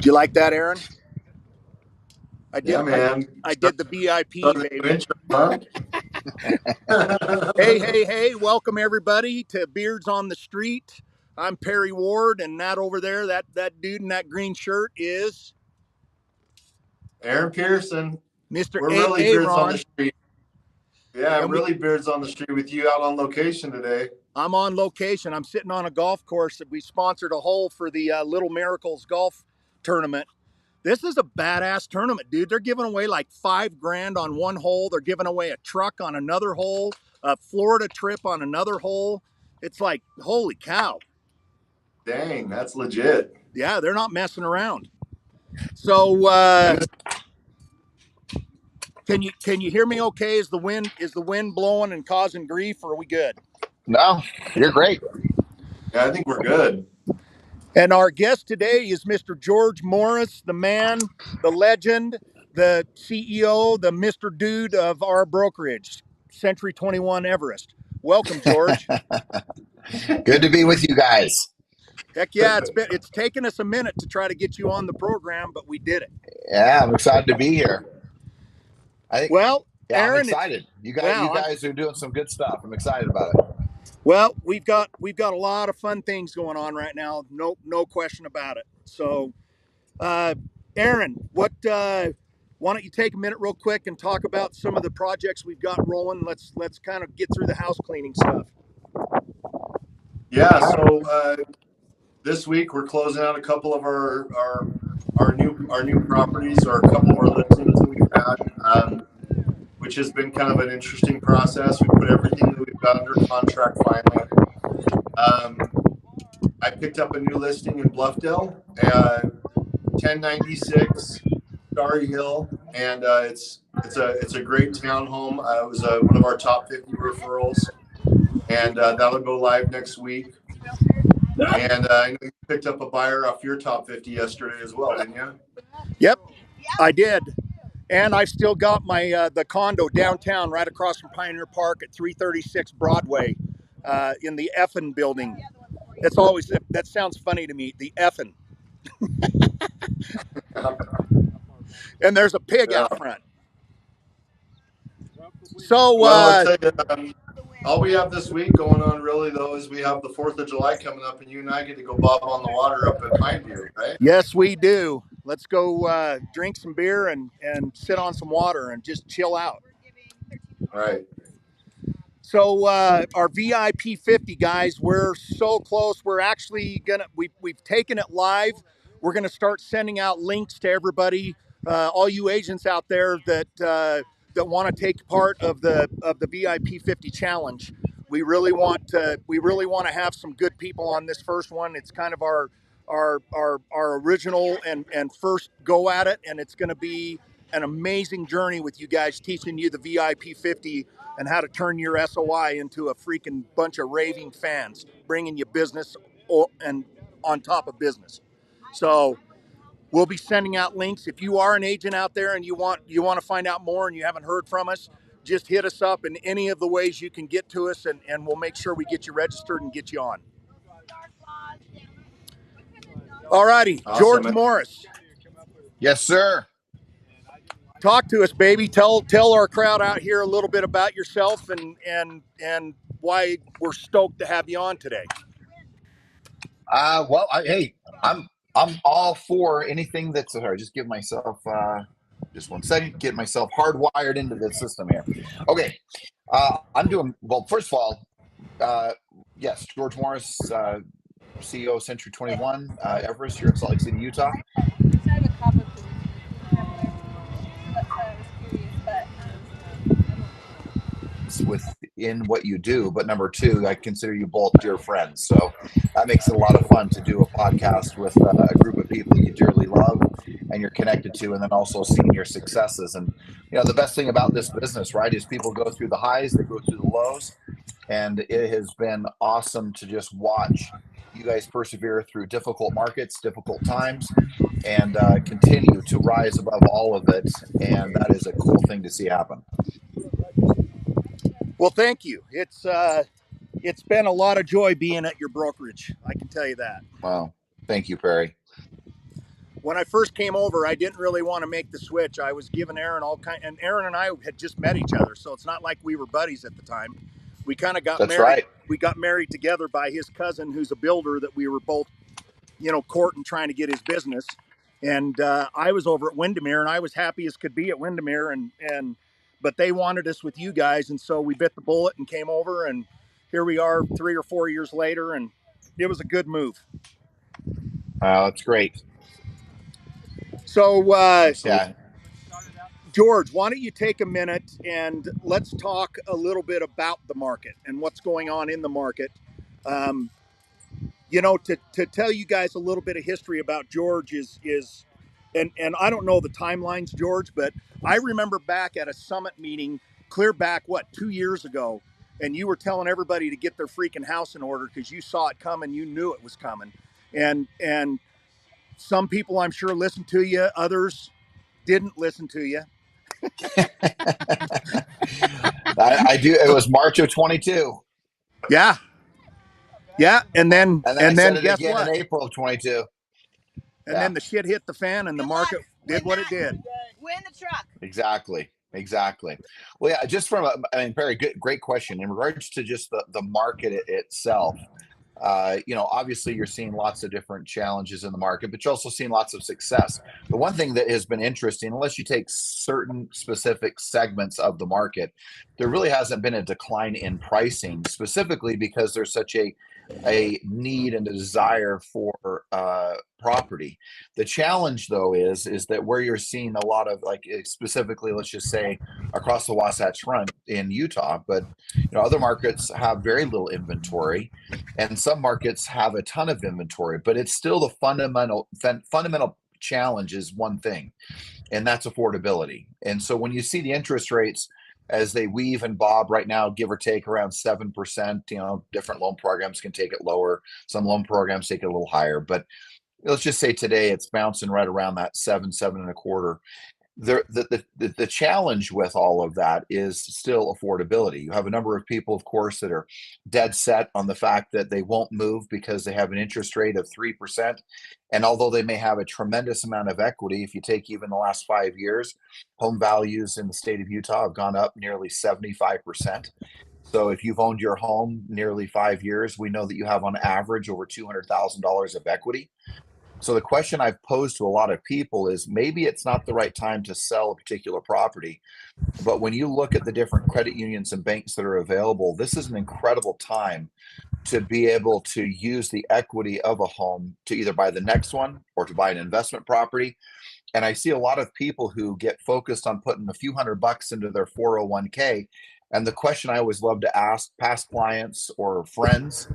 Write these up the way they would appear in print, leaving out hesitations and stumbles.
you like that, Aaron? I did. Yeah, man. I did the BIP, baby. Huh? Hey! Welcome everybody to Beards on the Street. I'm Perry Ward, and that over there, that dude in that green shirt is Aaron Pearson. Mr. We're really Beards on the Aaron. Street. Yeah, And really Beards on the Street with you out on location today. I'm on location. I'm sitting on a golf course that we sponsored a hole for the Little Miracles golf tournament. This is a badass tournament, dude. They're giving away like $5,000 on one hole. They're giving away a truck on another hole, a Florida trip on another hole. It's like, holy cow. Dang, that's legit. Yeah, they're not messing around. So can you hear me okay? Is the wind blowing and causing grief, or are we good? No, you're great. Yeah, I think we're good. And our guest today is Mr. George Morris, the man, the legend, the CEO, the Mr. Dude of our brokerage, Century 21 Everest. Welcome, George. Good to be with you guys. Heck yeah, it's taken us a minute to try to get you on the program, but we did it. Yeah, I'm excited to be here. Well, Aaron, I'm excited. You guys are doing some good stuff. I'm excited about it. Well, we've got a lot of fun things going on right now. No question about it. So, Aaron, why don't you take a minute real quick and talk about some of the projects we've got rolling? Let's kind of get through the house cleaning stuff. Yeah, so this week we're closing out a couple of our new properties, or a couple of our listings that we've had, which has been kind of an interesting process. We put everything that we've got under contract finally. I picked up a new listing in Bluffdale, 1096 Starry Hill, and it's a great townhome. It was one of our top 50 referrals, and that'll go live next week. And I know you picked up a buyer off your top 50 yesterday as well, didn't you? Yep, I did. And I've still got my the condo downtown, right across from Pioneer Park at 336 Broadway, in the Effin building. That sounds funny to me. The Effin. And there's a pig out front. So, well, I'll tell you, all we have this week going on really though is we have the 4th of July coming up, and you and I get to go bob on the water up at Pineview, right? Yes, we do. Let's go drink some beer and sit on some water and just chill out. Right. So our VIP 50 guys, we're so close. We're actually we've taken it live. We're gonna start sending out links to everybody, all you agents out there that want to take part of the VIP 50 challenge. We really want to have some good people on this first one. It's kind of our original and first go at it, and it's going to be an amazing journey with you guys, teaching you the VIP 50 and how to turn your SOI into a freaking bunch of raving fans, bringing you business and on top of business. So we'll be sending out links. If you are an agent out there and you want to find out more and you haven't heard from us, just hit us up in any of the ways you can get to us, and we'll make sure we get you registered and get you on. All righty, awesome. George Morris. Yes, sir. Talk to us, baby. Tell our crowd out here a little bit about yourself and why we're stoked to have you on today. Well, hey, I'm all for anything that's. Sorry, just give myself just 1 second. Get myself hardwired into the system here. Okay, I'm doing well. First of all, yes, George Morris, CEO of Century 21 Everest here in Salt Lake City, Utah. Within what you do, but number two, I consider you both dear friends, so that makes it a lot of fun to do a podcast with a group of people you dearly love and you're connected to, and then also seeing your successes. And the best thing about this business, right, is people go through the highs, they go through the lows, and it has been awesome to just watch you guys persevere through difficult markets, difficult times, and continue to rise above all of it, and that is a cool thing to see happen. Well, thank you. It's been a lot of joy being at your brokerage. I can tell you that. Wow. Thank you, Perry. when I first came over, I didn't really want to make the switch. I was giving Aaron all kind, and Aaron and I had just met each other, so it's not like we were buddies at the time. We kind of got That's married. right. We got married together by his cousin, who's a builder that we were both, courting, trying to get his business. And I was over at Windermere, and I was happy as could be at Windermere, and but they wanted us with you guys, and so we bit the bullet and came over, and here we are 3 or 4 years later, and it was a good move. That's great. So, Yeah. George, why don't you take a minute and let's talk a little bit about the market and what's going on in the market. Um, to tell you guys a little bit of history about George is and I don't know the timelines, George, but I remember back at a summit meeting clear back 2 years ago, and you were telling everybody to get their freaking house in order because you saw it coming, you knew it was coming, and some people I'm sure listened to you, others didn't listen to you. I do. It was March of 22. Yeah, yeah, and then And then I and said then it guess again in what? April of 22. And Yeah, then the shit hit the fan, and the market did what it did. Win the truck. exactly. Exactly. Well, yeah, just very good, great question. In regards to just the market itself, obviously you're seeing lots of different challenges in the market, but you're also seeing lots of success. The one thing that has been interesting, unless you take certain specific segments of the market, there really hasn't been a decline in pricing, specifically because there's such a need and a desire for property. The challenge, though, is that where you're seeing a lot of, like, specifically, let's just say across the Wasatch Front in Utah, but other markets have very little inventory, and some markets have a ton of inventory. But it's still the fundamental challenge is one thing, and that's affordability. And so when you see the interest rates as they weave and bob right now, give or take around 7%, different loan programs can take it lower. Some loan programs take it a little higher, but let's just say today it's bouncing right around that 7.25. The challenge with all of that is still affordability. You have a number of people, of course, that are dead set on the fact that they won't move because they have an interest rate of 3%. And although they may have a tremendous amount of equity, if you take even the last 5 years, home values in the state of Utah have gone up nearly 75%. So if you've owned your home nearly 5 years, we know that you have on average over $200,000 of equity. So the question I've posed to a lot of people is maybe it's not the right time to sell a particular property, but when you look at the different credit unions and banks that are available, this is an incredible time to be able to use the equity of a home to either buy the next one or to buy an investment property. And I see a lot of people who get focused on putting a few $100 into their 401k. And the question I always love to ask past clients or friends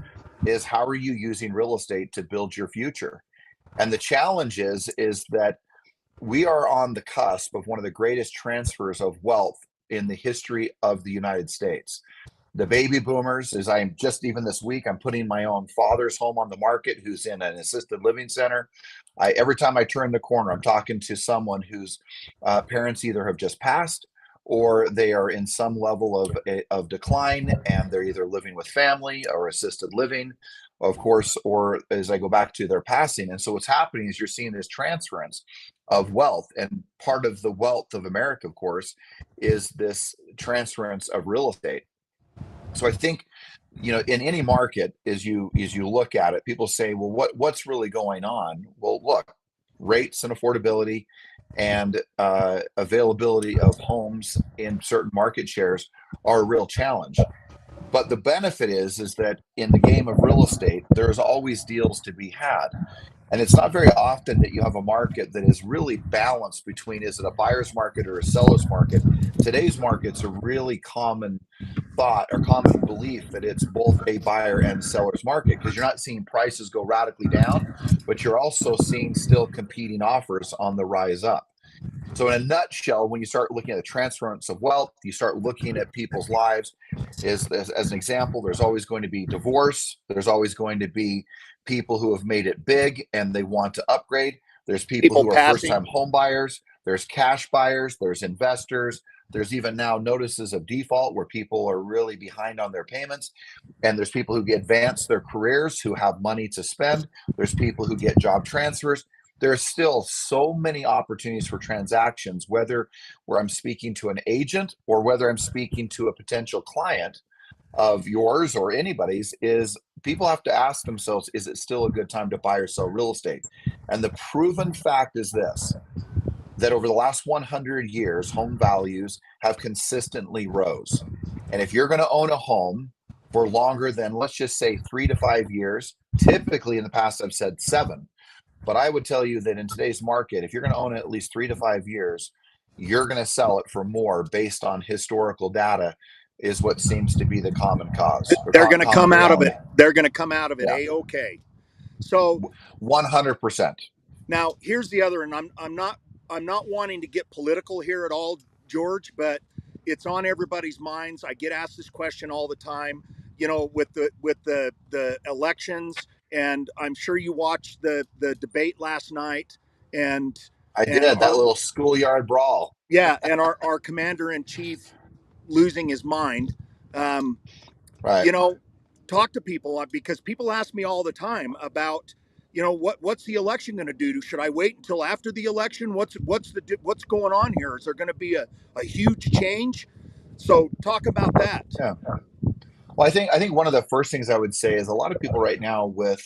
is, how are you using real estate to build your future? And the challenge is that we are on the cusp of one of the greatest transfers of wealth in the history of the United States. The baby boomers, as I am just even this week, I'm putting my own father's home on the market who's in an assisted living center. Every time I turn the corner, I'm talking to someone whose parents either have just passed or they are in some level of decline, and they're either living with family or assisted living, of course, or as I go back to their passing. And so what's happening is you're seeing this transference of wealth. And part of the wealth of America, of course, is this transference of real estate. So I think, in any market, as you look at it, people say, well, what's really going on? Well, look, rates and affordability and availability of homes in certain market shares are a real challenge. But the benefit is that in the game of real estate, there's always deals to be had. And it's not very often that you have a market that is really balanced between, is it a buyer's market or a seller's market? Today's market's a really common thought or common belief that it's both a buyer and seller's market, because you're not seeing prices go radically down, but you're also seeing still competing offers on the rise up. So in a nutshell, when you start looking at the transference of wealth, you start looking at people's lives. As an example, there's always going to be divorce. There's always going to be people who have made it big and they want to upgrade. There's people People who are passing. first-time home buyers. There's cash buyers. There's investors. There's even now notices of default where people are really behind on their payments. And there's people who get advanced their careers who have money to spend. There's people who get job transfers. there's still so many opportunities for transactions, whether where I'm speaking to an agent or whether I'm speaking to a potential client of yours or anybody's, is people have to ask themselves, is it still a good time to buy or sell real estate? And the proven fact is this, that over the last 100 years, home values have consistently rose. And if you're going to own a home for longer than, let's just say, 3 to 5 years, typically in the past, I've said 7. But I would tell you that in today's market, if you're going to own it at least 3 to 5 years, you're going to sell it for more based on historical data, is what seems to be the common cause or They're going to common come out of it. reality. They're going to come out of it Yeah, a-okay. So 100%. now here's the other, and I'm not wanting to get political here at all, George, but it's on everybody's minds. I get asked this question all the time, you know, with the elections, and I'm sure you watched the debate last night, and I and did that little schoolyard brawl. yeah, and our commander in chief losing his mind. Um, Right. you know, talk to people, because people ask me all the time about, you know, what's the election going to do? Should I wait until after the election? What's going on here? Is there going to be a huge change? So talk about that. Yeah. Well, I think one of the first things I would say is a lot of people right now with,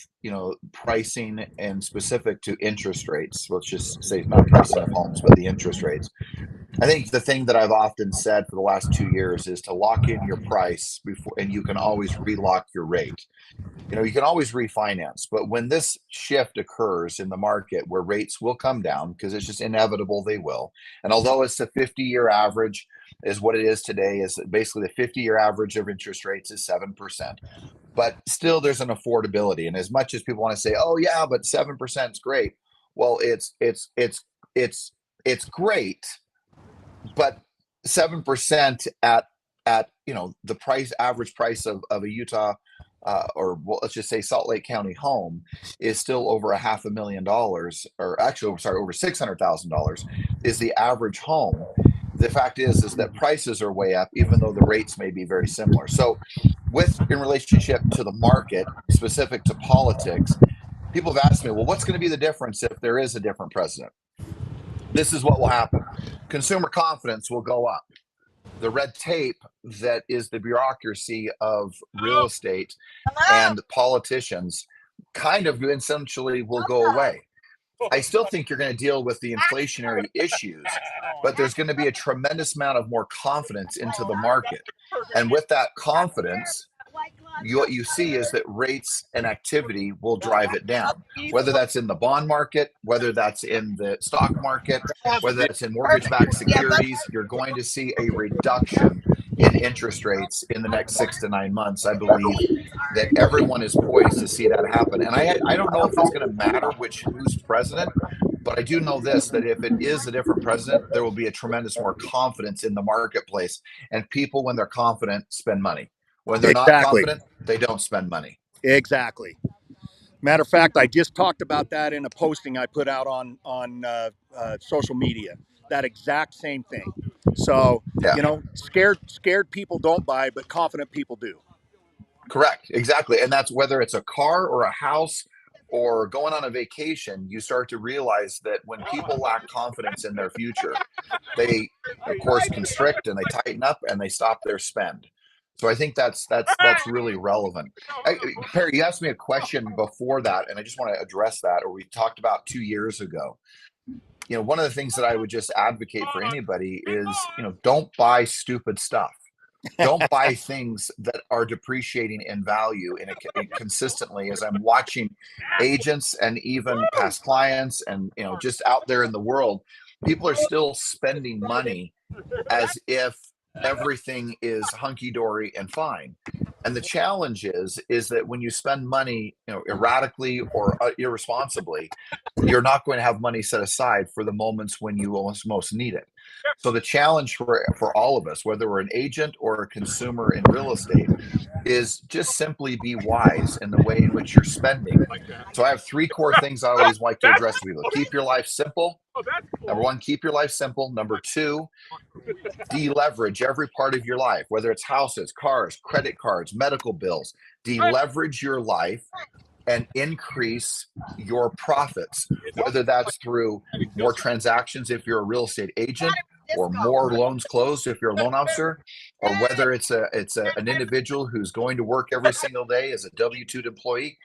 pricing and specific to interest rates, let's just say not pricing of homes, but the interest rates. I think the thing that I've often said for the last 2 years is to lock in your price before, and you can always relock your rate. You can always refinance, but when this shift occurs in the market where rates will come down, because it's just inevitable they will. And although it's the 50-year average is what it is today, is basically the 50-year average of interest rates is 7. But still there's an affordability. And as much as people want to say, oh yeah, but 7% is great. Well, it's great, but 7% at the average price of a Utah or well, let's just say Salt Lake County home is still over $500,000, or actually, sorry, over $600,000 is the average home. The fact is that prices are way up, even though the rates may be very similar. So, in relationship to the market, specific to politics, people have asked me, well, what's going to be the difference if there is a different president? This is what will happen. Consumer confidence will go up. The red tape that is the bureaucracy of real estate and politicians kind of essentially will go away. I still think you're going to deal with the inflationary issues, but there's going to be a tremendous amount of more confidence into the market. And with that confidence, what you see is that rates and activity will drive it down, whether that's in the bond market, whether that's in the stock market, whether that's in mortgage-backed securities. You're going to see a reduction in interest rates in the next 6 to 9 months. I believe that everyone is poised to see that happen. And I don't know if it's going to matter who's president, but I do know this, that if it is a different president, there will be a tremendous more confidence in the marketplace. And people, when they're confident, spend money. When they're not Exactly. confident, they don't spend money. Exactly. Matter of fact, I just talked about that in a posting I put out on social media. That exact same thing. So, Yeah, scared people don't buy, but confident people do. correct. Exactly. And that's whether it's a car or a house or going on a vacation, you start to realize that when people lack confidence in their future, they of course constrict and they tighten up and they stop their spend. So I think that's really relevant. Perry, you asked me a question before that, and I just want to address that, or we talked about 2 years ago. One of the things that I would just advocate for anybody is, don't buy stupid stuff. Don't buy things that are depreciating in value consistently. As I'm watching agents and even past clients and, just out there in the world, people are still spending money as if everything is hunky-dory and fine. And the challenge is that when you spend money, erratically or irresponsibly, you're not going to have money set aside for the moments when you most need it. So the challenge for all of us, whether we're an agent or a consumer in real estate, is just simply be wise in the way in which you're spending. So I have 3 core things I always like to address with people. Keep your life simple. Number 1, keep your life simple. Number 2, deleverage every part of your life, whether it's houses, cars, credit cards, medical bills. Deleverage your life and increase your profits, whether that's through more transactions if you're a real estate agent, or more loans closed if you're a loan officer, or whether it's an individual who's going to work every single day as a W-2 employee.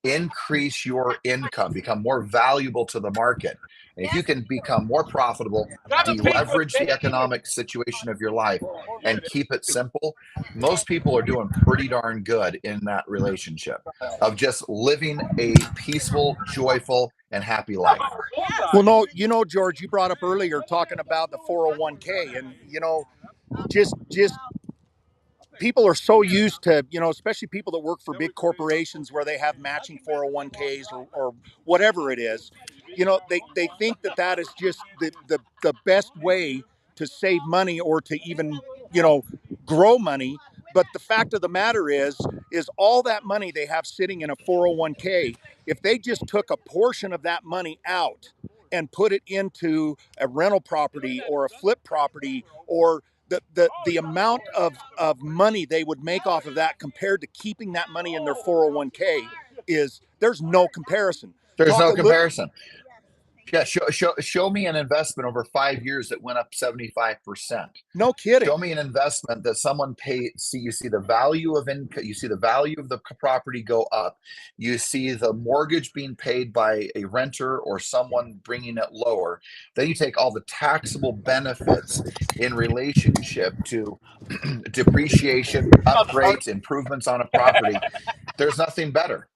Increase your income, become more valuable to the market. And if you can become more profitable, deleverage the economic situation of your life, and keep it simple, most people are doing pretty darn good in that relationship of just living a peaceful, joyful, and happy life. Well, no, George, you brought up earlier talking about the 401k, and just people are so used to, especially people that work for big corporations where they have matching 401ks or whatever it is, they think that is just the best way to save money or to even, grow money. But the fact of the matter is all that money they have sitting in a 401k, if they just took a portion of that money out and put it into a rental property or a flip property, or the amount of money they would make off of that compared to keeping that money in their 401k there's no comparison. There's no comparison. Yeah, show me an investment over 5 years that went up 75%. No kidding. Show me an investment that someone paid. You see the value of income, you see the value of the property go up. You see the mortgage being paid by a renter or someone bringing it lower. Then you take all the taxable benefits in relationship to depreciation, upgrades, improvements on a property. There's nothing better.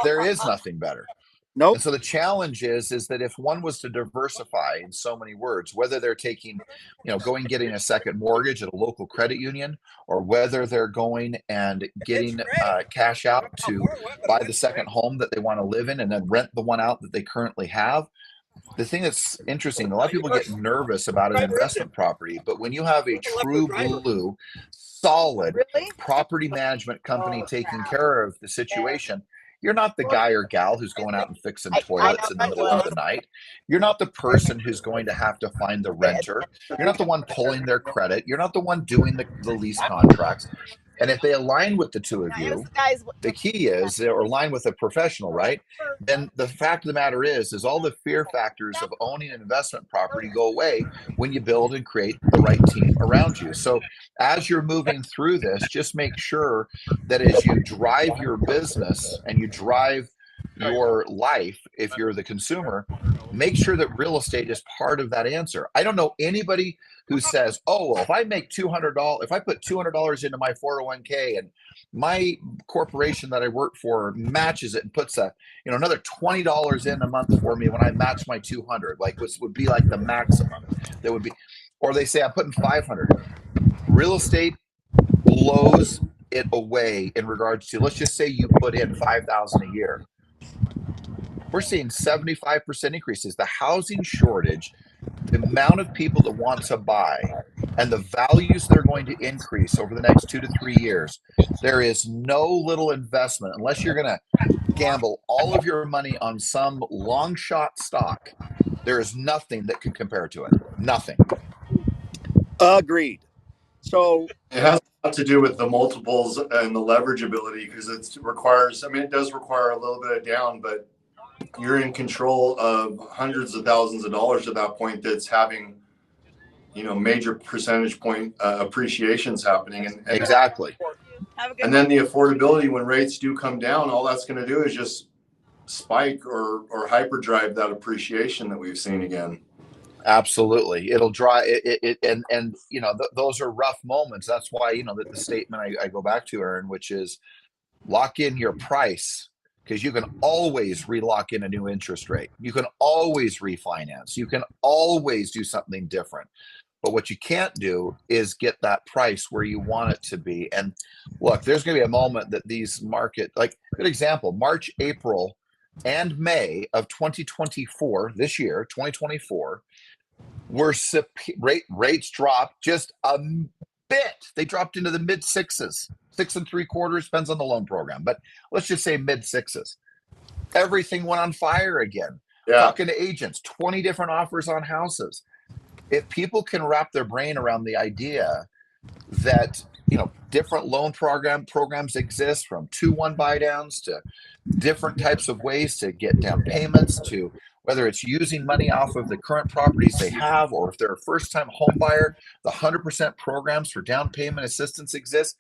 There is nothing better. Nope. And so the challenge is that if one was to diversify in so many words, whether they're taking, getting a second mortgage at a local credit union, or whether they're going and getting cash out to buy the second home that they want to live in and then rent the one out that they currently have. The thing that's interesting, a lot of people get nervous about an investment property, but when you have a true blue, solid property management company taking care of the situation, you're not the guy or gal who's going out and fixing toilets in the middle of the night. You're not the person who's going to have to find the renter. You're not the one pulling their credit. You're not the one doing the lease contracts. And if they align with the two of you, the key is, or align with a professional, right? Then the fact of the matter is all the fear factors of owning an investment property go away when you build and create the right team around you. So as you're moving through this, just make sure that as you drive your business and you drive your life, if you're the consumer, make sure that real estate is part of that answer. I don't know anybody who says, oh, well, if I make $200, if I put $200 into my 401k and my corporation that I work for matches it and puts another $20 in a month for me when I match my 200, like which would be like the maximum that would be, or they say I'm putting 500. Real estate blows it away in regards to, let's just say you put in 5,000 a year. We're seeing 75% increases. The housing shortage, the amount of people that want to buy, and the values that are going to increase over the next 2 to 3 years. There is no little investment unless you're going to gamble all of your money on some long shot stock. There is nothing that can compare to it. Nothing. Agreed. So it has a lot to do with the multiples and the leverage ability, because it does require a little bit of down, but you're in control of hundreds of thousands of dollars at that point that's having, major percentage point appreciations happening. And exactly. And then the affordability, when rates do come down, all that's going to do is just spike or hyperdrive that appreciation that we've seen again. Absolutely. It'll drive it. And those are rough moments. That's why, the statement I go back to, Aaron, which is lock in your price, because you can always relock in a new interest rate. You can always refinance. You can always do something different. But what you can't do is get that price where you want it to be. And look, there's going to be a moment that these market, like good example, March, April, and May of 2024, this year, 2024, rates dropped just a bit. They dropped into the mid sixes, 6 3/4, depends on the loan program, but let's just say mid sixes. Everything went on fire again. Yeah. Talking to agents, 20 different offers on houses. If people can wrap their brain around the idea that, different loan programs exist, from 2-1 buy downs to different types of ways to get down payments, to whether it's using money off of the current properties they have, or if they're a first-time home buyer, the 100% programs for down payment assistance exist.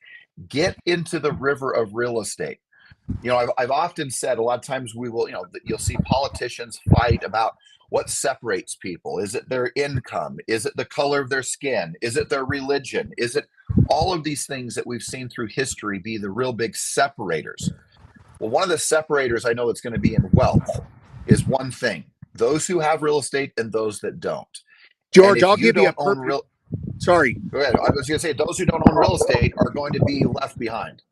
Get into the river of real estate. I've often said, a lot of times you'll see politicians fight about what separates people. Is it their income? Is it the color of their skin? Is it their religion? Is it all of these things that we've seen through history be the real big separators? Well, one of the separators I know that's going to be in wealth is one thing: those who have real estate and those that don't. And George, if I'll you give you a don't own real, sorry. go ahead. I was going to say, those who don't own real estate are going to be left behind.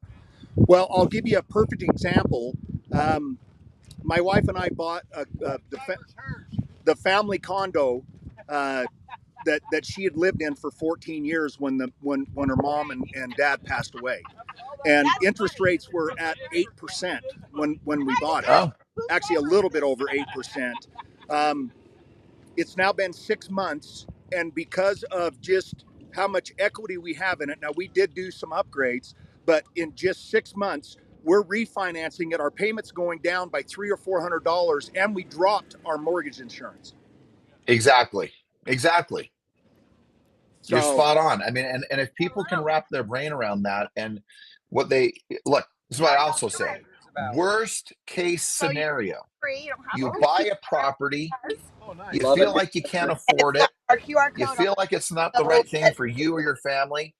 Well, I'll give you a perfect example. My wife and I bought the family condo that she had lived in for 14 years when her mom and dad passed away, and interest rates were at 8% when we bought it. Oh, Actually, a little bit over 8%. It's now been 6 months, and because of just how much equity we have in it, now we did do some upgrades, but in just 6 months, we're refinancing it. Our payments going down by $300 or $400, and we dropped our mortgage insurance. exactly. You're So, spot on. I mean, and if people can wrap their brain around that, and what they look, this is what I also say. Worst case scenario, you buy a property, you feel like you can't afford it, you feel like it's not the right thing for you or your family,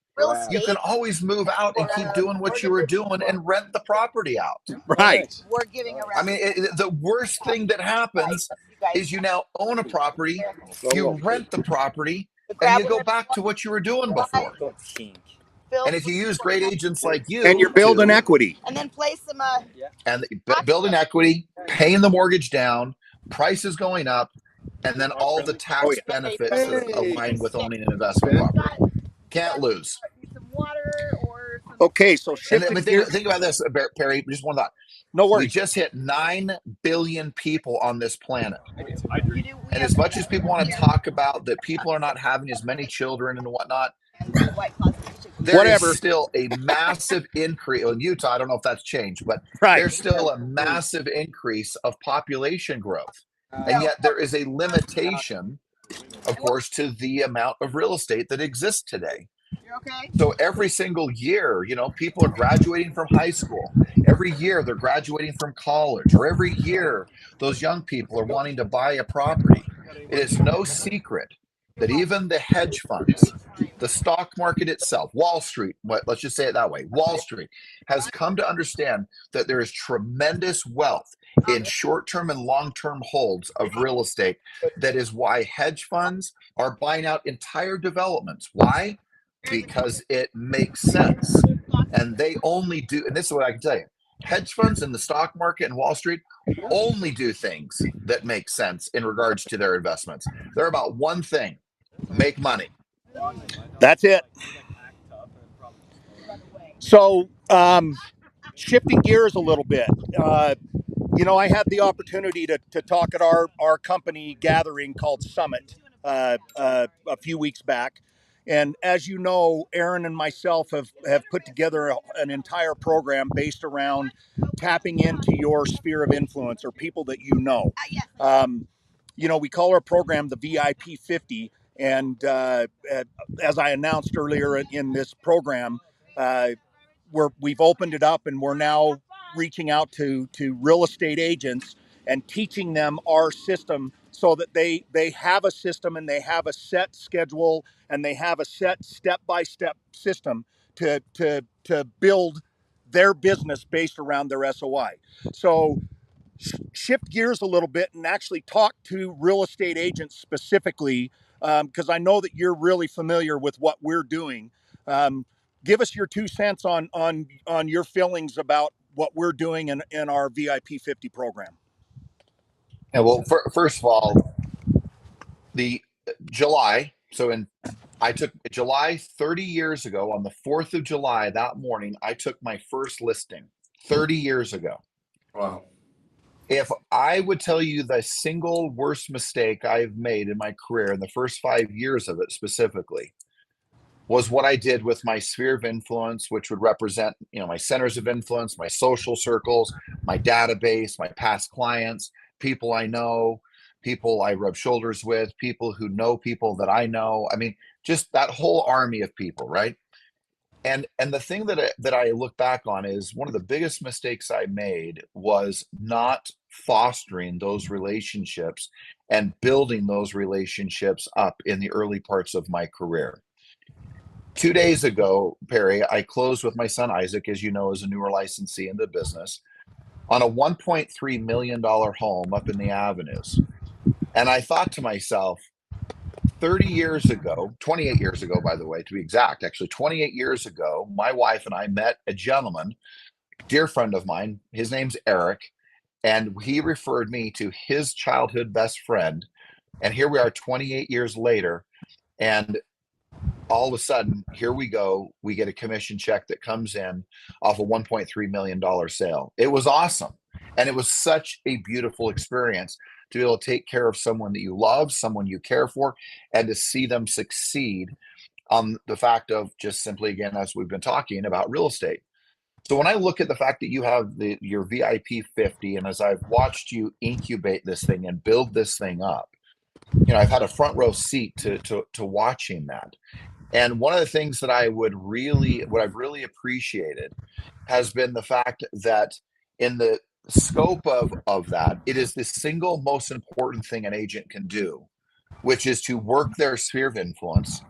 you can always move out and keep doing what you were doing and rent the property out. right. I mean, the worst thing that happens is you now own a property, you rent the property, and you go back to what you were doing before. And if you use great agents like And you're you building to, equity. And then place some. and building equity, paying the mortgage down, prices going up, and then all the Oh, tax yeah. benefits that align with owning an investment property. Can't lose. Some water or some. Okay, so And shifting but gears. think about this, Perry, just one thought. No We worries. just hit 9 billion people on this planet. You do, And as much as people want to talk about that people are not having as many children and whatnot, there is Whatever. still a massive increase. In Utah, I don't know if that's changed, but Right. there's still a massive increase of population growth. And yet there is a limitation, of course, to the amount of real estate that exists today. You're okay? So every single year, people are graduating from high school. Every year they're graduating from college, or every year those young people are wanting to buy a property. It is no secret that even the hedge funds, the stock market itself, Wall Street, let's just say it that way, Wall Street has come to understand that there is tremendous wealth in short-term and long-term holds of real estate. That is why hedge funds are buying out entire developments. Why? Because it makes sense. And they only do, and this is what I can tell you: hedge funds in the stock market and Wall Street only do things that make sense in regards to their investments. They're about one thing: make money. That's it. So, shifting gears a little bit. I had the opportunity to talk at our company gathering called Summit a few weeks back. And as you know, Aaron and myself have put together an entire program based around tapping into your sphere of influence or people that you know. We call our program the VIP 50. And as I announced earlier in this program, we've opened it up, and we're now reaching out to real estate agents and teaching them our system so that they have a system and they have a set schedule and they have a set step-by-step system to build their business based around their SOI. So shift gears a little bit and actually talk to real estate agents specifically, because I know that you're really familiar with what we're doing. Give us your 2 cents on your feelings about what we're doing in our VIP 50 program. And well, first of all, the July. I took July 30 years ago, on the 4th of July, that morning, I took my first listing 30 years ago. Wow. If I would tell you the single worst mistake I've made in my career in the first 5 years of it specifically, was what I did with my sphere of influence, which would represent, my centers of influence, my social circles, my database, my past clients, people I know, people I rub shoulders with, people who know people that I know. I mean, just that whole army of people, right? And the thing that I look back on is one of the biggest mistakes I made was not fostering those relationships and building those relationships up in the early parts of my career. 2 days ago, Perry, I closed with my son Isaac, as you know, as a newer licensee in the business, on a $1.3 million home up in the avenues. And I thought to myself, 30 years ago, 28 years ago, by the way, to be exact, actually 28 years ago, my wife and I met a gentleman, dear friend of mine. His name's Eric, and he referred me to his childhood best friend. And here we are 28 years later. And all of a sudden, here we go. We get a commission check that comes in off a $1.3 million sale. It was awesome. And it was such a beautiful experience to be able to take care of someone that you love, someone you care for, and to see them succeed on the fact of just simply, again, as we've been talking about real estate. So when I look at the fact that you have your VIP 50, and as I've watched you incubate this thing and build this thing up, I've had a front row seat to watching that. And one of the things that what I've really appreciated has been the fact that in the scope of that, it is the single most important thing an agent can do, which is to work their sphere of influence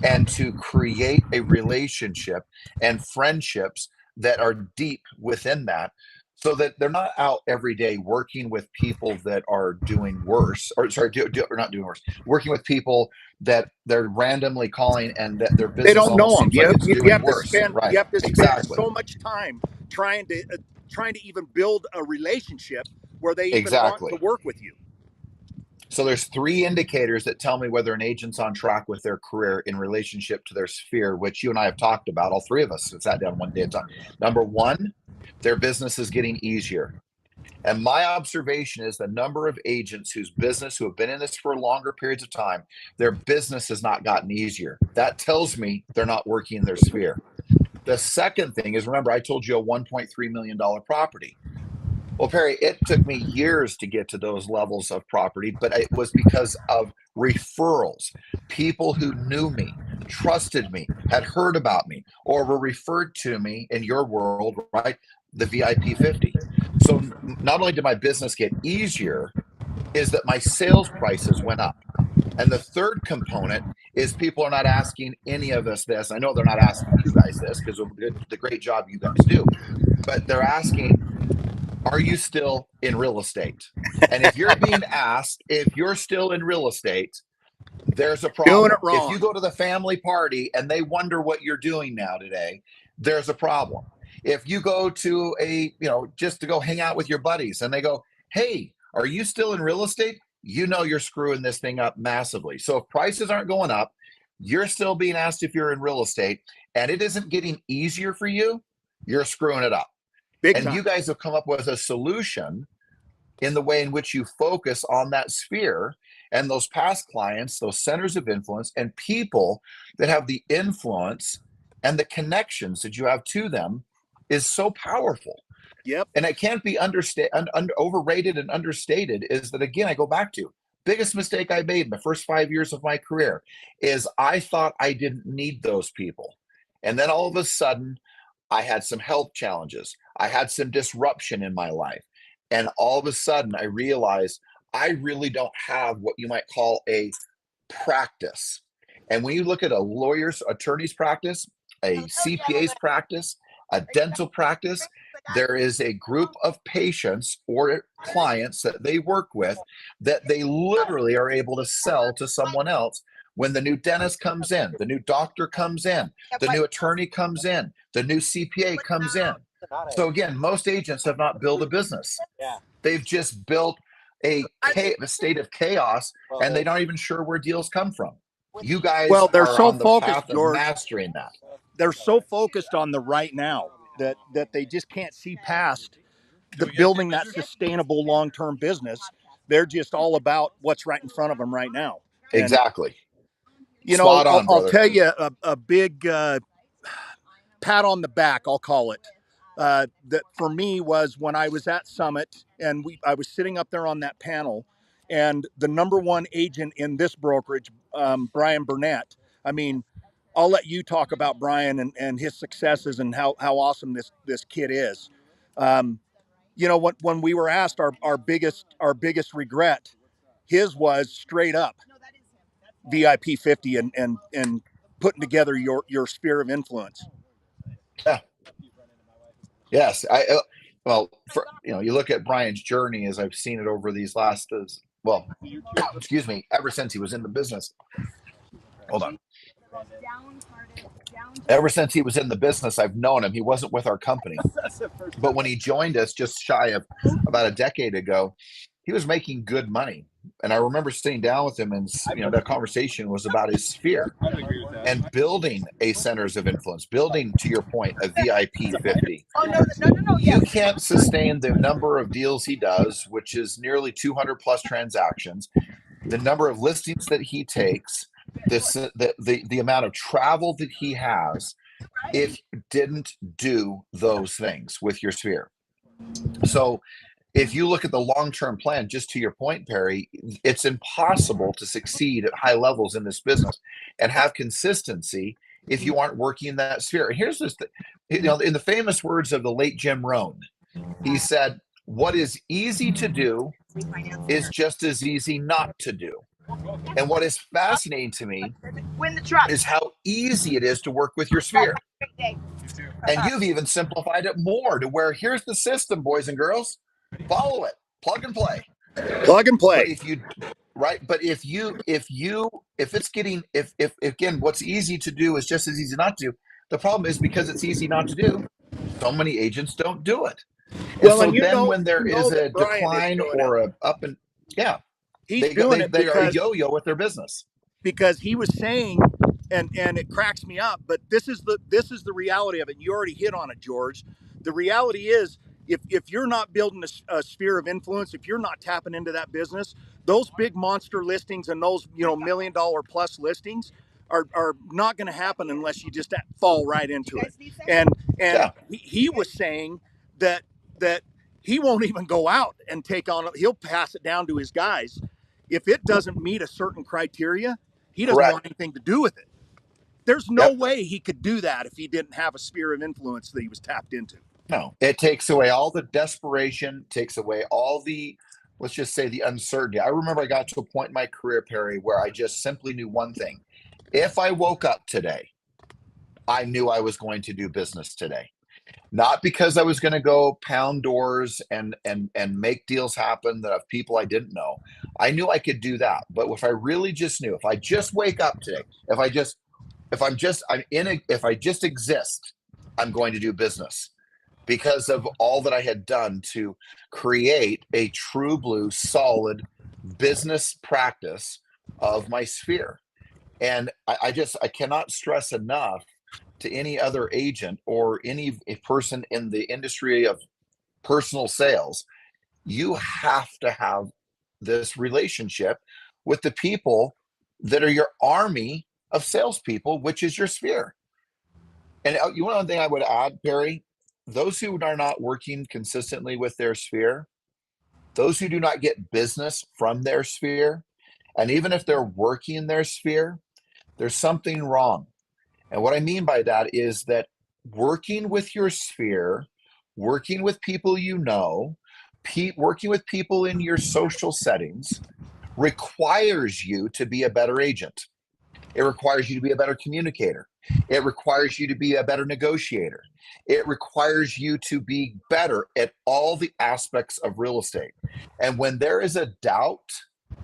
and to create a relationship and friendships that are deep within that, so that they're not out every day working with people that are doing worse, or sorry, or not doing worse, working with people that they're randomly calling and that their They business don't know almost them. seems like it's You doing have to worse. spend Right. Exactly. so much time trying to even build a relationship where they even want to Exactly. work with you. So there's three indicators that tell me whether an agent's on track with their career in relationship to their sphere, which you and I have talked about. All three of us have sat down one day and talked. Number one, their business is getting easier. And my observation is the number of agents who have been in this for longer periods of time, their business has not gotten easier. That tells me they're not working in their sphere. The second thing is, remember, I told you a $1.3 million property. Well, Perry, it took me years to get to those levels of property, but it was because of referrals. People who knew me, trusted me, had heard about me, or were referred to me in your world, right? The VIP 50. So not only did my business get easier, is that my sales prices went up. And the third component is people are not asking any of us this. I know they're not asking you guys this because of the great job you guys do, but they're asking, are you still in real estate? And if you're being asked if you're still in real estate, there's a Doing it problem. If you wrong. go to the family party and they wonder what you're doing now today, there's a problem. If you go to just to go hang out with your buddies and they go, hey, are you still in real estate? You're screwing this thing up massively. So if prices aren't going up, you're still being asked if you're in real estate and it isn't getting easier for you, you're screwing it up. Big And time. you guys have come up with a solution in the way in which you focus on that sphere and those past clients, those centers of influence, and people that have the influence and the connections that you have to them is so powerful. Yep. And it can't be overrated and understated. Is that, again, I go back to biggest mistake I made in the first 5 years of my career is I thought I didn't need those people. And then all of a sudden, I had some health challenges. I had some disruption in my life. And all of a sudden, I realized I really don't have what you might call a practice. And when you look at a lawyer's, attorney's practice, a CPA's practice, a dental practice, there is a group of patients or clients that they work with that they literally are able to sell to someone else. When the new dentist comes in, the new doctor comes in, the new attorney comes in, the new CPA comes in. So again, most agents have not built a business. They've just built a state of chaos, and they're not even sure where deals come from. You guys Well, they're are so on the focused, path of George. mastering that. They're so focused on the right now that they just can't see past the building that sustainable long-term business. They're just all about what's right in front of them right now. And Exactly. You know, Spot on, I'll brother. tell you a big pat on the back, I'll call it. That for me was when I was at Summit and I was sitting up there on that panel, and the number one agent in this brokerage, Brian Burnett. I mean, I'll let you talk about Brian and his successes and how awesome this kid is. Um, you know, when we were asked our biggest regret, his was straight up VIP 50 and putting together your sphere of influence. Yeah. Yes. Well, you look at Brian's journey as I've seen it over these last, excuse me, ever since he was in the business. Hold on. Ever since he was in the business, I've known him. He wasn't with our company, but when he joined us just shy of about a decade ago, he was making good money. And I remember sitting down with him, and that conversation was about his sphere and building a centers of influence, building, to your point, a VIP 50. Oh, no. You can't sustain the number of deals he does, which is nearly 200 plus transactions, the number of listings that he takes, the amount of travel that he has, if you didn't do those things with your sphere. So if you look at the long-term plan, just to your point, Perry, it's impossible to succeed at high levels in this business and have consistency if you aren't working in that sphere. And here's this, in the famous words of the late Jim Rohn, he said, "What is easy to do is just as easy not to do." And what is fascinating to me is how easy it is to work with your sphere. And you've even simplified it more to where here's the system, boys and girls. Follow it, plug and play. Plug and play. But if again, what's easy to do is just as easy not to. The problem is because it's easy not to do, so many agents don't do it. Well, and so then when there is a decline or a up and he's doing it they are because yo-yo with their business. Because he was saying, and it cracks me up, but this is the reality of it. You already hit on it, George. The reality is, if you're not building a sphere of influence, if you're not tapping into that business, those big monster listings and those $1 million plus listings are not going to happen unless you just fall right into it. And he was saying that he won't even go out and take on it. He'll pass it down to his guys. If it doesn't meet a certain criteria, he doesn't want anything to do with it. There's no way he could do that if he didn't have a sphere of influence that he was tapped into. No, it takes away all the desperation, takes away all the, let's just say, the uncertainty. I remember I got to a point in my career, Perry, where I just simply knew one thing. If I woke up today, I knew I was going to do business today. Not because I was going to go pound doors and make deals happen that of people I didn't know. I knew I could do that. But if I really just knew, if I just wake up today, if I just exist, I'm going to do business because of all that I had done to create a true blue, solid business practice of my sphere. And I cannot stress enough to any other agent or any person in the industry of personal sales, you have to have this relationship with the people that are your army of salespeople, which is your sphere. And you want one thing I would add, Perry, those who are not working consistently with their sphere, those who do not get business from their sphere, and even if they're working in their sphere, there's something wrong. And what I mean by that is that working with your sphere, working with people you know, working with people in your social settings requires you to be a better agent. It requires you to be a better communicator. It requires you to be a better negotiator. It requires you to be better at all the aspects of real estate. And when there is a doubt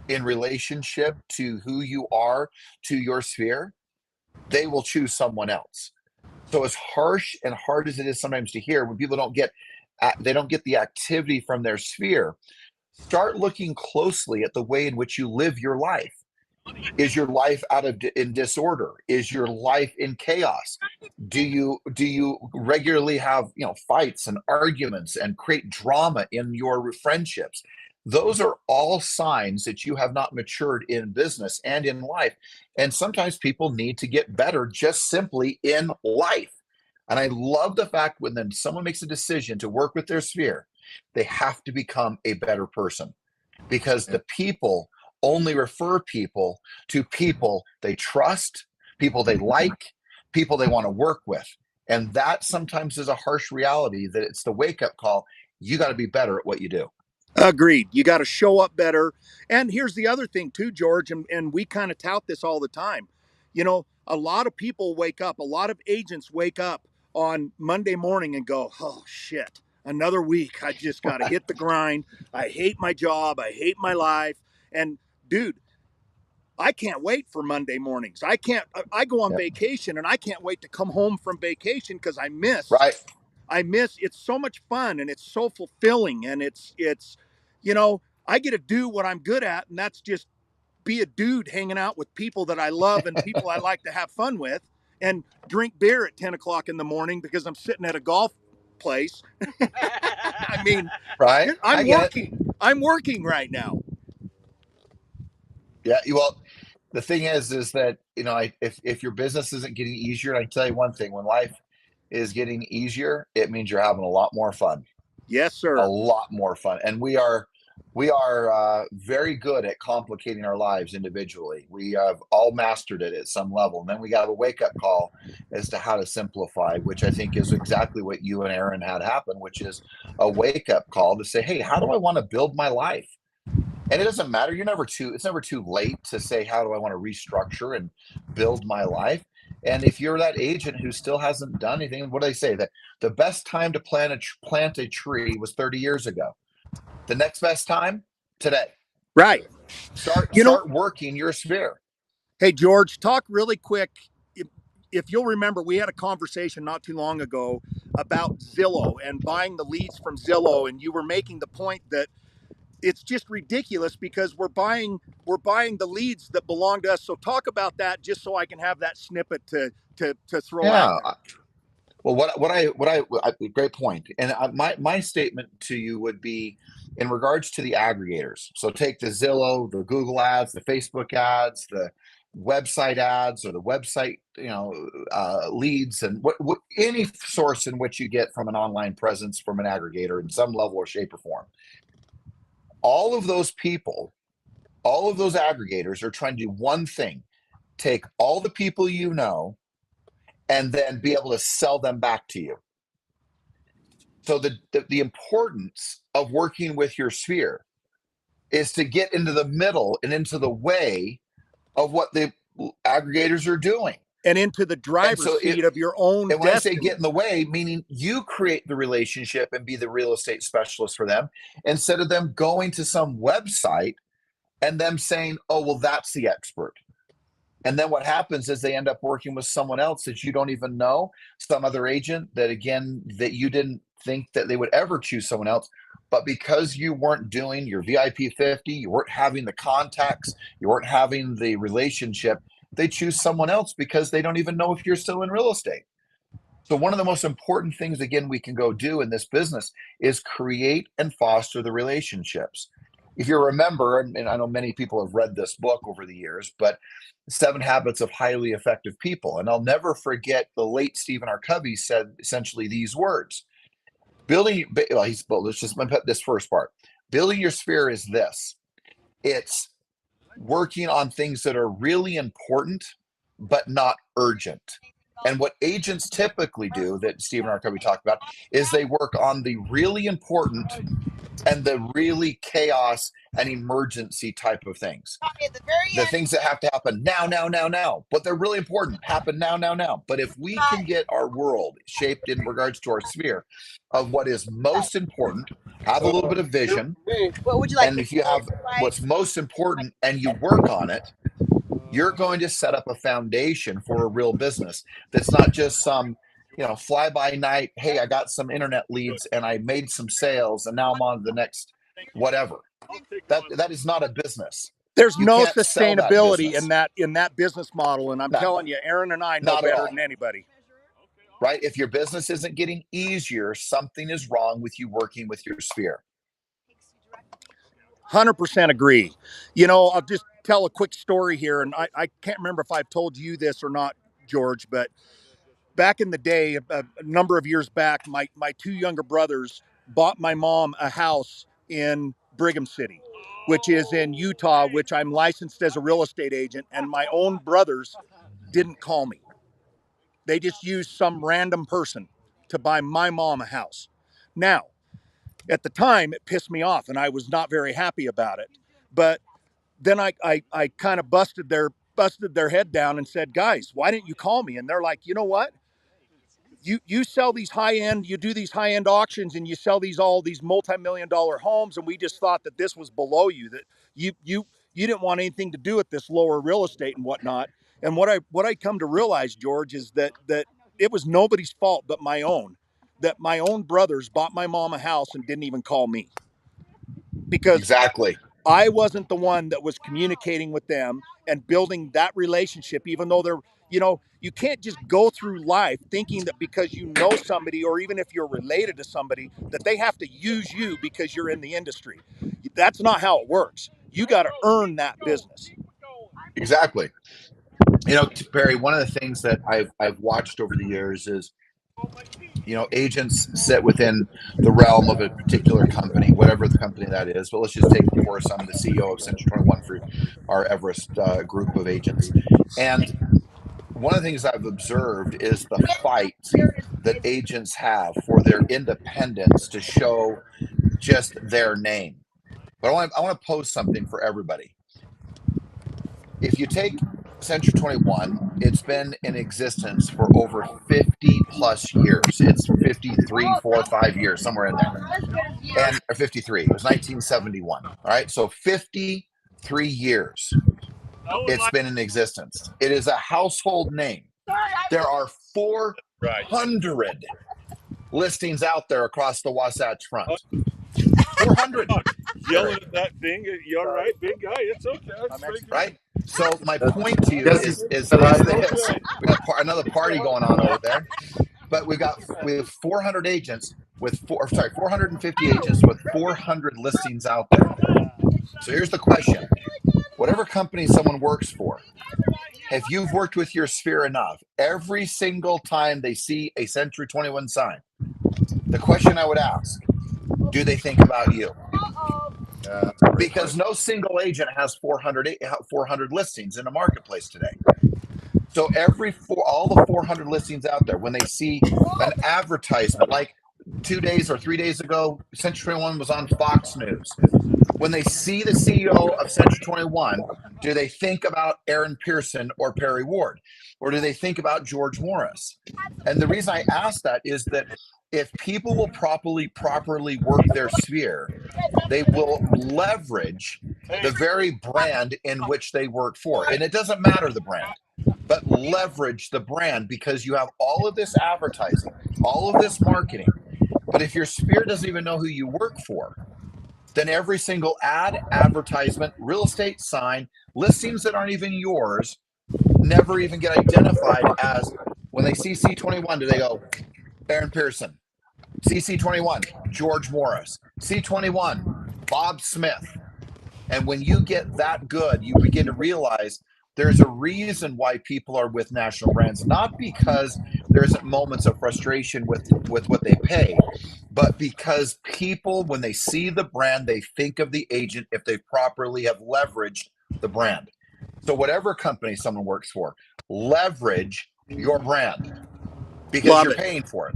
in relationship to who you are, to your sphere, they will choose someone else. So as harsh and hard as it is sometimes to hear, when people don't get the activity from their sphere, start looking closely at the way in which you live your life. Is your life in disorder? Is your life in chaos? Do you regularly have fights and arguments and create drama in your friendships? those are all signs that you have not matured in business and in life. And sometimes people need to get better just simply in life. And I love the fact when then someone makes a decision to work with their sphere, they have to become a better person, because Yeah. the people only refer people to people they trust, people they like, people they want to work with. And that sometimes is a harsh reality, that it's the wake up call. You got to be better at what you do. Agreed. You got to show up better. And here's the other thing, too, George, and we kind of tout this all the time. You know, a lot of people wake up, a lot of agents wake up on Monday morning and go, oh, shit, another week. I just got to hit the grind. I hate my job. I hate my life. And, dude, I can't wait for Monday mornings. I go on Yep. vacation and I can't wait to come home from vacation because Right. it's so much fun and it's so fulfilling, and it's you know, I get to do what I'm good at, and that's just be a dude hanging out with people that I love and people I like to have fun with, and drink beer at 10 o'clock in the morning because I'm sitting at a golf place. I mean, Right. I I'm get it. working. I'm working right now. Yeah. Well, the thing is that, if your business isn't getting easier, and I can tell you one thing, when life is getting easier, it means you're having a lot more fun. Yes, A sir. lot more fun. And we are very good at complicating our lives individually. We have all mastered it at some level, and then we got a wake up call as to how to simplify, which I think is exactly what you and Aaron had happen, which is a wake up call to say, hey, how do I want to build my life? And it doesn't matter. It's never too late to say, how do I want to restructure and build my life? And if you're that agent who still hasn't done anything, what do they say? That the best time to plant a tree was 30 years ago. The next best time, today. Right. Start You know, start working your sphere. hey, George, talk really quick. If you'll remember, we had a conversation not too long ago about Zillow and buying the leads from Zillow, and you were making the point that it's just ridiculous because we're buying the leads that belong to us. So talk about that, just so I can have that snippet to throw out Yeah. there. Well, great point. And my statement to you would be in regards to the aggregators. So take the Zillow, the Google ads, the Facebook ads, the website ads, or the website, leads, and what any source in which you get from an online presence from an aggregator in some level or shape or form. All of those people, all of those aggregators are trying to do one thing: take all the people you know and then be able to sell them back to you. So the importance of working with your sphere is to get into the middle and into the way of what the aggregators are doing. And into the And driver's so seat of your own and when I say get destiny. in the way, meaning you create the relationship and be the real estate specialist for them, instead of them going to some website and them saying, oh, well, that's the expert. And then what happens is they end up working with someone else that you don't even know, some other agent that, again, that you didn't think that they would ever choose someone else. But because you weren't doing your VIP 50, you weren't having the contacts, you weren't having the relationship, they choose someone else because they don't even know if you're still in real estate. So, one of the most important things, again, we can go do in this business is create and foster the relationships. If you remember, and I know many people have read this book over the years, but Seven Habits of Highly Effective People. And I'll never forget the late Stephen R. Covey said essentially these words: building, well, let's just put this first part. Building your sphere is this: it's working on things that are really important, but not urgent. And what agents typically do, that Stephen R. Covey talked about, is they work on the really important and the really chaos and emergency type of things. At the very The end. things that have to happen now, now, now, now, but they're really important, happen now, now, now. But if we can get our world shaped in regards to our sphere of what is most important, have a little bit of vision, What would you like? and if you have what's most important and you work on it, you're going to set up a foundation for a real business that's not just some, fly by night. Hey, I got some internet leads and I made some sales and now I'm on to the next whatever. That is not a business. There's You no can't sell that sustainability business. in that business model, and I'm None. telling you, Aaron and I know Not at better all. than anybody. Right? If your business isn't getting easier, something is wrong with you working with your sphere. 100% agree. You know, I'll just tell a quick story here, and I can't remember if I've told you this or not, George, but back in the day, a number of years back, my two younger brothers bought my mom a house in Brigham City, which is in Utah, which I'm licensed as a real estate agent, and my own brothers didn't call me. They just used some random person to buy my mom a house. Now, at the time, it pissed me off, and I was not very happy about it. But then I kind of busted their head down and said, guys, why didn't you call me? And they're like, you know what? You sell these high end, you do these high end auctions, and you sell all these multi-million-dollar homes, and we just thought that this was below you, that you didn't want anything to do with this lower real estate and whatnot. And what I come to realize, George, is that it was nobody's fault but my own. That my own brothers bought my mom a house and didn't even call me, because Exactly. I wasn't the one that was communicating with them and building that relationship, even though they're, you can't just go through life thinking that because you know somebody, or even if you're related to somebody, that they have to use you because you're in the industry. That's not how it works. You got to earn that business. Exactly. Perry, one of the things that I've watched over the years is, agents sit within the realm of a particular company, whatever the company that is. But let's just take, of course, I'm the CEO of Century 21 for our Everest group of agents. And one of the things I've observed is the fight that agents have for their independence to show just their name. But I want to pose something for everybody. If you take Century 21, it's been in existence for over 50 plus years. It's 53, 4, 5 years, somewhere in there. Or 53. It was 1971. All right. So 53 years it's been in existence. It is a household name. There are 400 listings out there across the Wasatch Front. 400. Yelling at that thing. You all right, big guy? It's okay. Right. So my point to you is this: we got another party going on over there, but we have 400 agents with 450 agents with 400 listings out there. So here's the question: whatever company someone works for, if you've worked with your sphere enough, every single time they see a Century 21 sign, the question I would ask: do they think about you? Because no single agent has 400 listings in the marketplace today. So all the 400 listings out there, when they see an advertisement, like 2 days or 3 days ago, Century 21 was on Fox News. When they see the CEO of Century 21, do they think about Aaron Pearson or Perry Ward? Or do they think about George Morris? And the reason I ask that is that if people will properly work their sphere, they will leverage the very brand in which they work for. And it doesn't matter the brand, but leverage the brand, because you have all of this advertising, all of this marketing. But if your sphere doesn't even know who you work for, then every single ad, advertisement, real estate sign, listings that aren't even yours, never even get identified as, when they see C21, do they go, Aaron Pearson, CC21, George Morris, C21, Bob Smith. And when you get that good, you begin to realize there's a reason why people are with national brands, not because there isn't moments of frustration with what they pay, but because people, when they see the brand, they think of the agent if they properly have leveraged the brand. So whatever company someone works for, leverage your brand, because you're paying for it.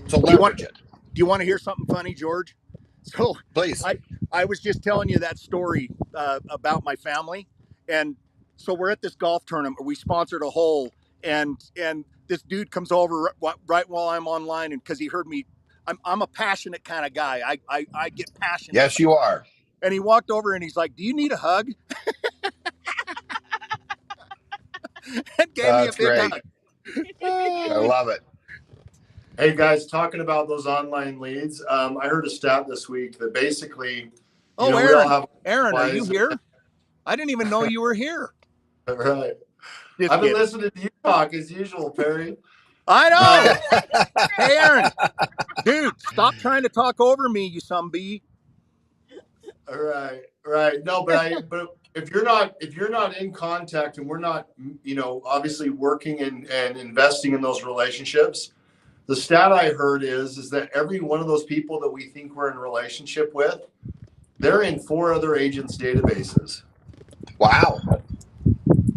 So leverage it. Do you want to hear something funny, George? So please. I was just telling you that story about my family, and so we're at this golf tournament. We sponsored a hole, and this dude comes over right while I'm online, and because he heard me, I'm a passionate kind of guy. I get passionate. Yes, you are. And he walked over and he's like, "Do you need a hug?" And gave me a big hug. I love it. Hey guys, talking about those online leads, I heard a stat this week that basically, Aaron, we all have. Aaron, are you here? I didn't even know you were here. Right. I've been listening to you talk as usual, Perry. I know. Hey, Aaron, dude, stop trying to talk over me, you son bee. Right, right. No, but if you're not in contact and we're not, obviously working and investing in those relationships, the stat I heard is that every one of those people that we think we're in a relationship with, they're in 4 other agents' databases. Wow.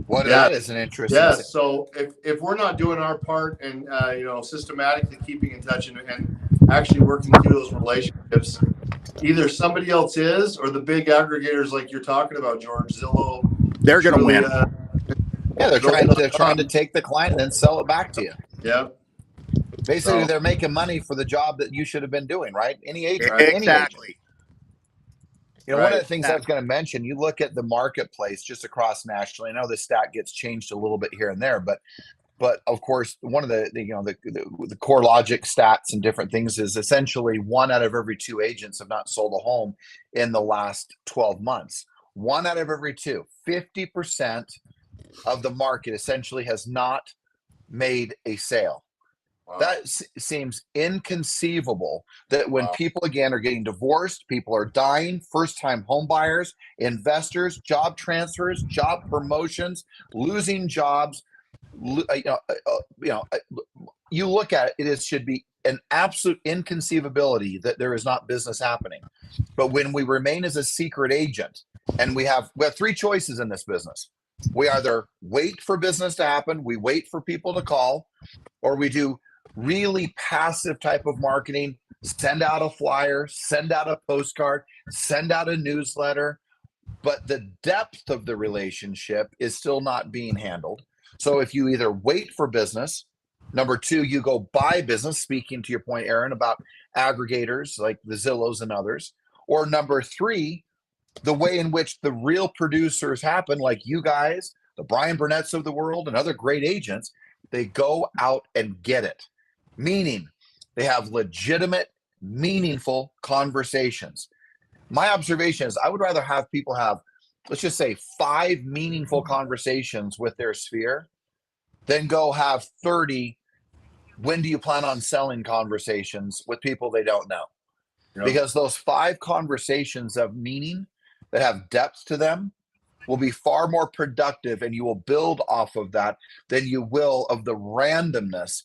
Well, Yeah. that is an interesting. Yes. So if we're not doing our part and systematically keeping in touch and actually working through those relationships, either somebody else is, or the big aggregators like you're talking about, George, Zillow, They're going to win. Trulia, Yeah, they're trying to those.com. take the client and then sell it back to you. Yeah. Basically, So they're making money for the job that you should have been doing, right? Any agent, right, any agent. Exactly. One of right. the things I was going to mention, you look at the marketplace just across nationally. I know the stat gets changed a little bit here and there, but of course, one of the core logic stats and different things is essentially 1 out of every 2 agents have not sold a home in the last 12 months. 1 out of every 2, 50% of the market essentially has not made a sale. Wow. That seems inconceivable that when Wow. people again are getting divorced, people are dying, first-time home buyers, investors, job transfers, job promotions, losing jobs. You look at it, should be an absolute inconceivability that there is not business happening. But when we remain as a secret agent, and we have 3 choices in this business. We either wait for business to happen, we wait for people to call, or we do really passive type of marketing, send out a flyer, send out a postcard, send out a newsletter, but the depth of the relationship is still not being handled. So if you either wait for business, number 2, you go buy business, speaking to your point, Aaron, about aggregators like the Zillows and others, or number 3, the way in which the real producers happen, like you guys, the Brian Burnett's of the world, and other great agents, they go out and get it. Meaning they have legitimate, meaningful conversations. My observation is I would rather have people have, let's just say, 5 meaningful conversations with their sphere than go have 30 when do you plan on selling conversations with people they don't know. Yeah. Because those 5 conversations of meaning that have depth to them will be far more productive, and you will build off of that than you will of the randomness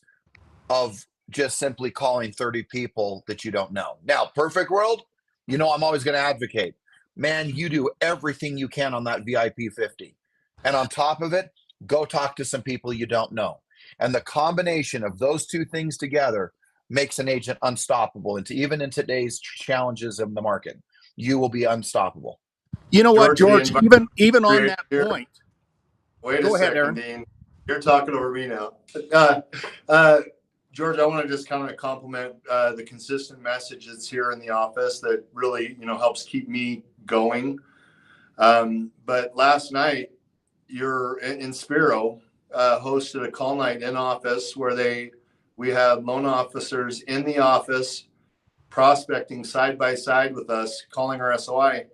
of just simply calling 30 people that you don't know. Now, perfect world, I'm always going to advocate, man, you do everything you can on that VIP 50. And on top of it, go talk to some people you don't know. And the combination of those 2 things together makes an agent unstoppable. And even in today's challenges of the market, you will be unstoppable. You know what, George, George? Even on that point. Wait Go a ahead, second, Aaron. Dean. You're talking over me now. George, I want to just kind of compliment the consistent message that's here in the office that really, helps keep me going. But last night, you're in Spiro, hosted a call night in office where we had loan officers in the office prospecting side by side with us, calling our SOI.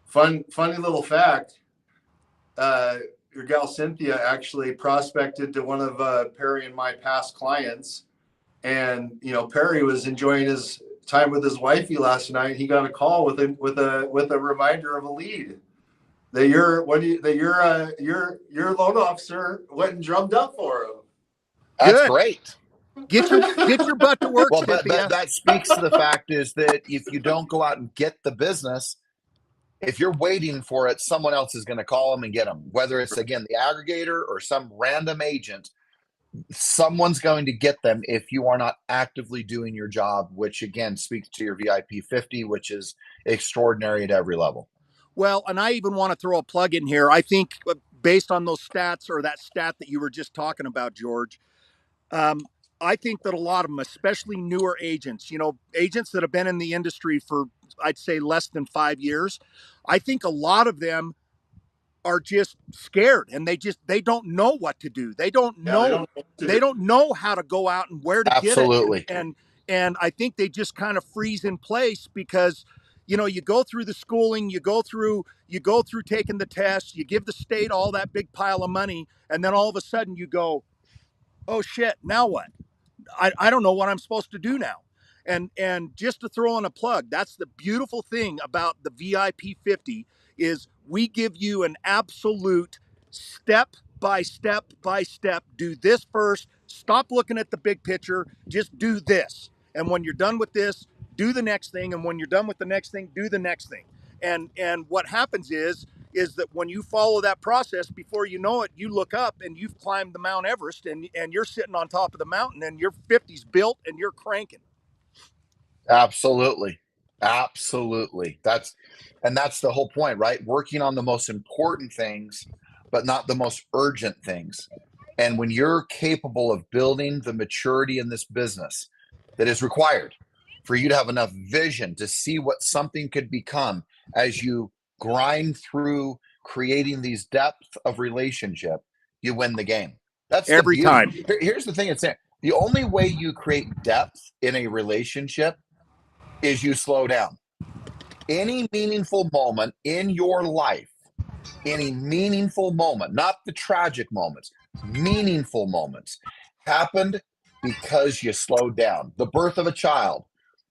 Funny little fact. Your gal Cynthia actually prospected to one of Perry and my past clients, and Perry was enjoying his time with his wifey last night. He got a call with a reminder of a lead that your loan officer went and drummed up for him. That's Good. great. Get your butt to work, Well, but Cynthia. that speaks to the fact is that if you don't go out and get the business, if you're waiting for it, someone else is going to call them and get them. Whether it's, again, the aggregator or some random agent, someone's going to get them if you are not actively doing your job, which, again, speaks to your VIP 50, which is extraordinary at every level. Well, and I even want to throw a plug in here. I think based on those stats, or that stat that you were just talking about, George, I think that a lot of them, especially newer agents, agents that have been in the industry for, I'd say, less than 5 years, I think a lot of them are just scared, and they don't know what to do. They don't know how to go out and where to get it. Absolutely. And I think they just kind of freeze in place because you go through the schooling, you go through taking the tests, you give the state all that big pile of money, and then all of a sudden you go, oh shit, now what? I don't know what I'm supposed to do now. And just to throw in a plug, that's the beautiful thing about the VIP 50 is we give you an absolute step by step by step. Do this first. Stop looking at the big picture. Just do this. And when you're done with this, do the next thing. And when you're done with the next thing, do the next thing. And what happens is that when you follow that process, before you know it, you look up and you've climbed the Mount Everest and you're sitting on top of the mountain and your 50's built and you're cranking. Absolutely. Absolutely. That's the whole point, right? Working on the most important things, but not the most urgent things. And when you're capable of building the maturity in this business that is required for you to have enough vision to see what something could become as you grind through creating these depth of relationship, you win the game. That's the Every beauty. time. Here's the thing, it's the only way you create depth in a relationship is you slow down. Any meaningful moment in your life, any meaningful moment, not the tragic moments, meaningful moments happened because you slowed down. The birth of a child,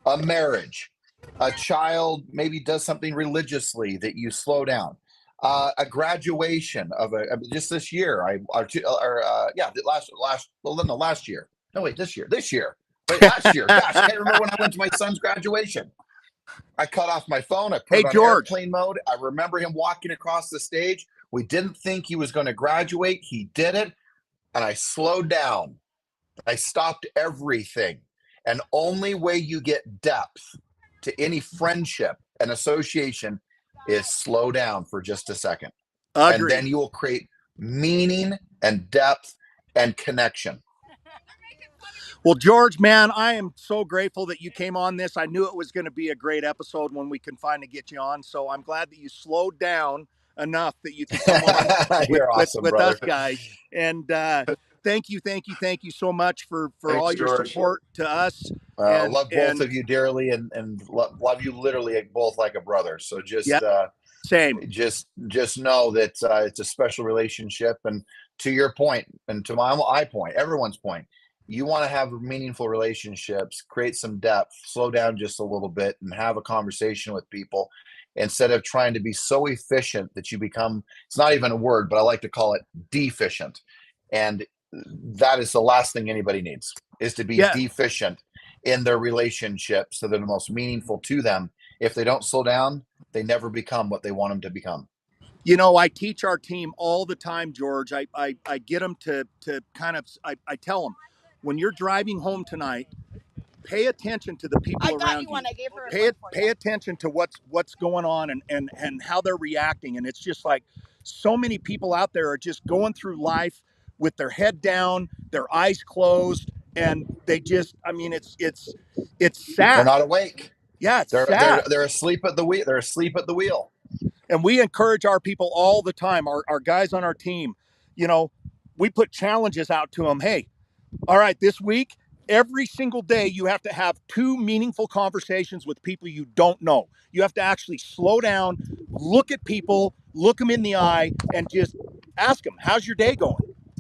a marriage, a child maybe does something religiously that you slow down. A graduation of just this year, last year. No, wait, this year. Wait, last year. Gosh, I can't remember when I went to my son's graduation. I cut off my phone. I put Hey, it on George. airplane mode. I remember him walking across the stage. We didn't think he was going to graduate. He did it. And I slowed down. I stopped everything. And only way you get depth to any friendship and association is slow down for just a second. And then Agreed. you will create meaning and depth and connection. Well, George, man, I am so grateful that you came on this. I knew it was going to be a great episode when we can finally get you on. So I'm glad that you slowed down enough that you could come on You're awesome, with us brother. guys. And thank you so much for all Thanks, your George. support to us. I love both of you dearly, and love you literally both like a brother. So just same. just know that it's a special relationship. And to your point, and to my point, everyone's point, you want to have meaningful relationships, create some depth, slow down just a little bit, and have a conversation with people instead of trying to be so efficient that you become, it's not even a word, but I like to call it deficient. And that is the last thing anybody needs, is to be deficient in their relationship so they're the most meaningful to them. If they don't slow down, they never become what they want them to become. You know, I teach our team all the time, George. I get them to kind of, I tell them, when you're driving home tonight, pay attention to the people around you. One. I gave her Pay attention to what's going on and how they're reacting. And it's just like so many people out there are just going through life with their head down, their eyes closed, and they just, I mean, it's sad. They're not awake. Yeah, it's sad. They're asleep at the wheel. They're asleep at the wheel. And we encourage our people all the time, our guys on our team, you know, we put challenges out to them. Hey, all right, this week, every single day, you have to have 2 meaningful conversations with people you don't know. You have to actually slow down, look at people, look them in the eye, and just ask them, how's your day going?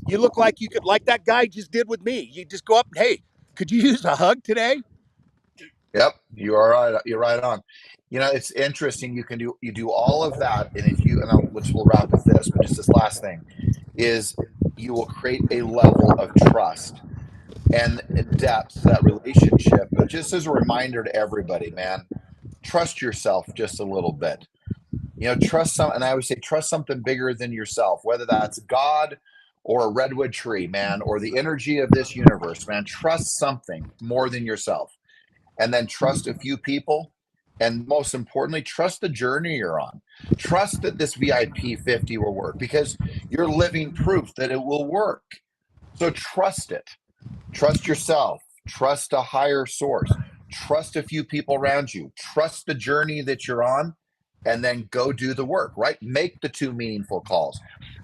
You look like you could, like that guy just did with me. You just go up and, hey, could you use a hug today? Yep, you are right. You're right on. You know, it's interesting. You do all of that, and which we'll wrap with this, but just this last thing is you will create a level of trust and depth to that relationship. But just as a reminder to everybody, man, trust yourself just a little bit. You know, and I always say trust something bigger than yourself, whether that's God or a redwood tree, man, or the energy of this universe, man. Trust something more than yourself. And then trust a few people. And most importantly, trust the journey you're on. Trust that this VIP 50 will work, because you're living proof that it will work. So trust it. Trust yourself. Trust a higher source. Trust a few people around you. Trust the journey that you're on, and then go do the work, right? Make the 2 meaningful calls.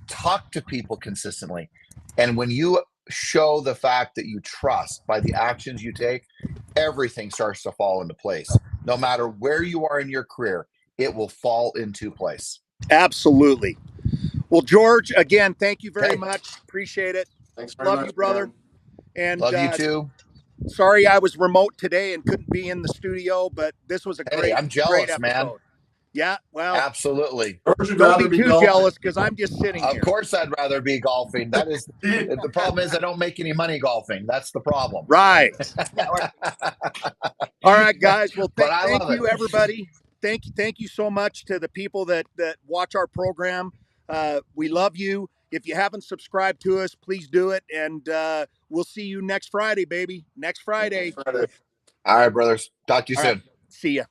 Talk to people consistently. And when you show the fact that you trust by the actions you take, everything starts to fall into place. No matter where you are in your career, it will fall into place. Absolutely. Well, George, again, thank you very much. Appreciate it. Thanks very much, you, brother. man. And love you too. Sorry I was remote today and couldn't be in the studio, but this was a Hey, great, I'm great jealous, man. episode. Yeah, well, Absolutely. Or would you don't rather be be too golfing? jealous because I'm just sitting Of here. course, I'd rather be golfing. That is the problem. Is I don't make any money golfing. That's the problem. Right. All right, guys. Well, But I thank love it. you, everybody. Thank you so much to the people that watch our program. We love you. If you haven't subscribed to us, please do it, and we'll see you next Friday, baby. Next Friday. Friday. All right, brothers. Talk to you All right. soon. See ya.